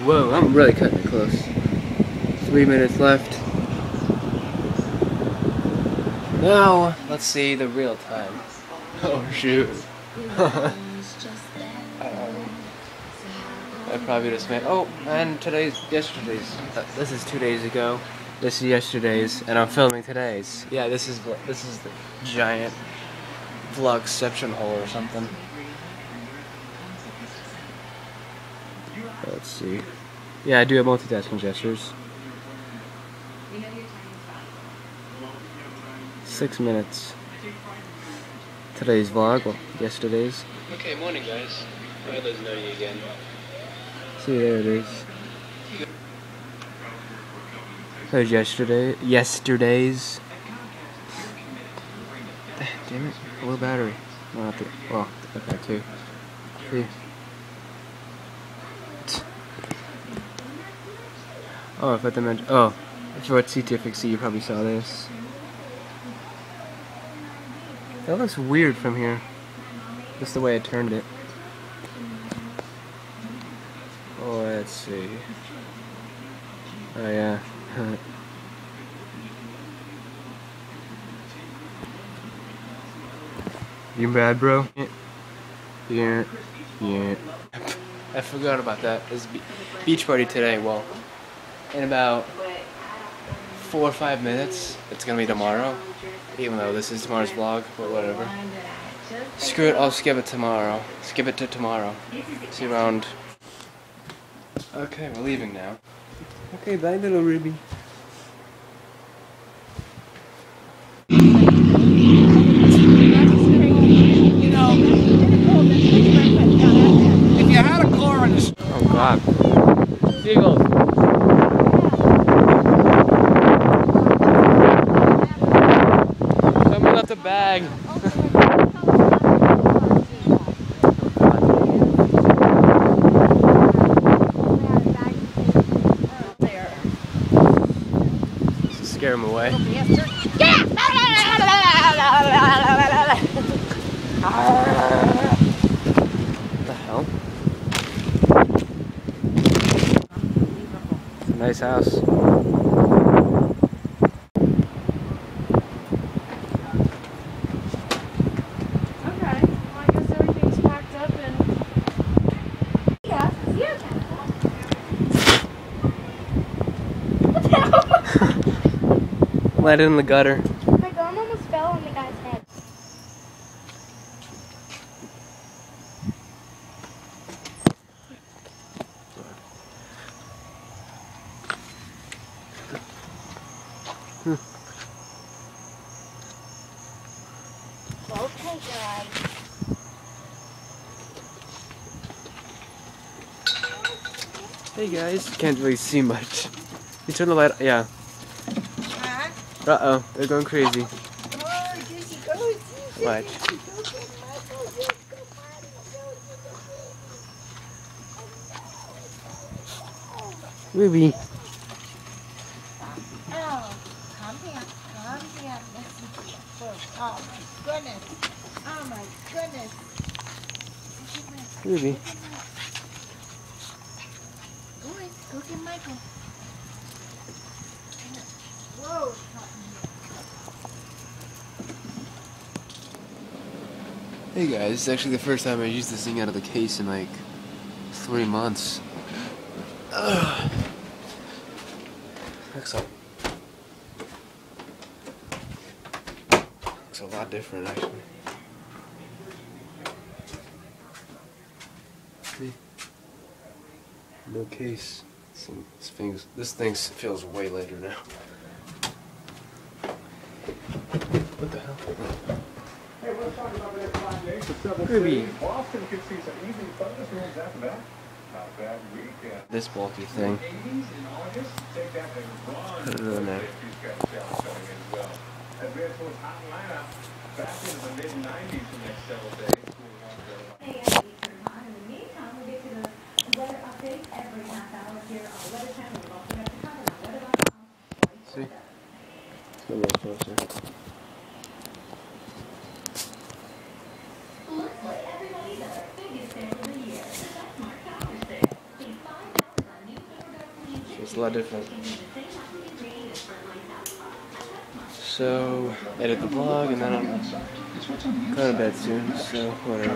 Whoa, I'm really cutting it close. 3 minutes left. Now, let's see the real time. Oh shoot. I probably just made. Oh, and yesterday's. This is 2 days ago. This is yesterday's, and I'm filming today's. Yeah, this is the giant vlogception hole or something. Let's see. Yeah, I do have multitasking gestures. 6 minutes. Today's vlog, well, yesterday's. Okay, morning guys. Weather's nutty again. See, there it is. There's yesterday's. Damn it, low battery. Well, okay, too. See. Oh, if I mention. Oh, if you're at CTFXC, you probably saw this. That looks weird from here. Just the way I turned it. Oh, let's see. Oh yeah. You bad, bro? Yeah. I forgot about that. It's beach party today. Well, in about 4 or 5 minutes. It's gonna be tomorrow. Even though this is tomorrow's vlog, but whatever. Screw it. I'll skip it tomorrow. Skip it to tomorrow. See you around. Okay, we're leaving now. Okay, bye, little Ruby. If you had a car in this. Oh God. Seagulls. Someone left a bag. Scare him away. What the hell? It's a nice house. Okay, well I guess everything's packed up and... Yeah, what the hell? Let it in the gutter. My gum almost fell on the guy's head. Okay, guys. Hey guys, can't really see much. You turn the light. Yeah. Uh-oh, they're going crazy. Watch. Ruby. Oh, come here. Let's see here. Oh my goodness. Oh my goodness. Ruby. Go get Michael. Whoa. Hey guys, it's actually the first time I used this thing out of the case in like 3 months. Ugh. Looks a lot different actually. See? No case. This thing feels way later now. What the hell? Ruby. This bulky thing. Put it in there. See? Let's go a little closer. It's a lot different. So, edit the vlog, and then I'm going to bed soon, so whatever.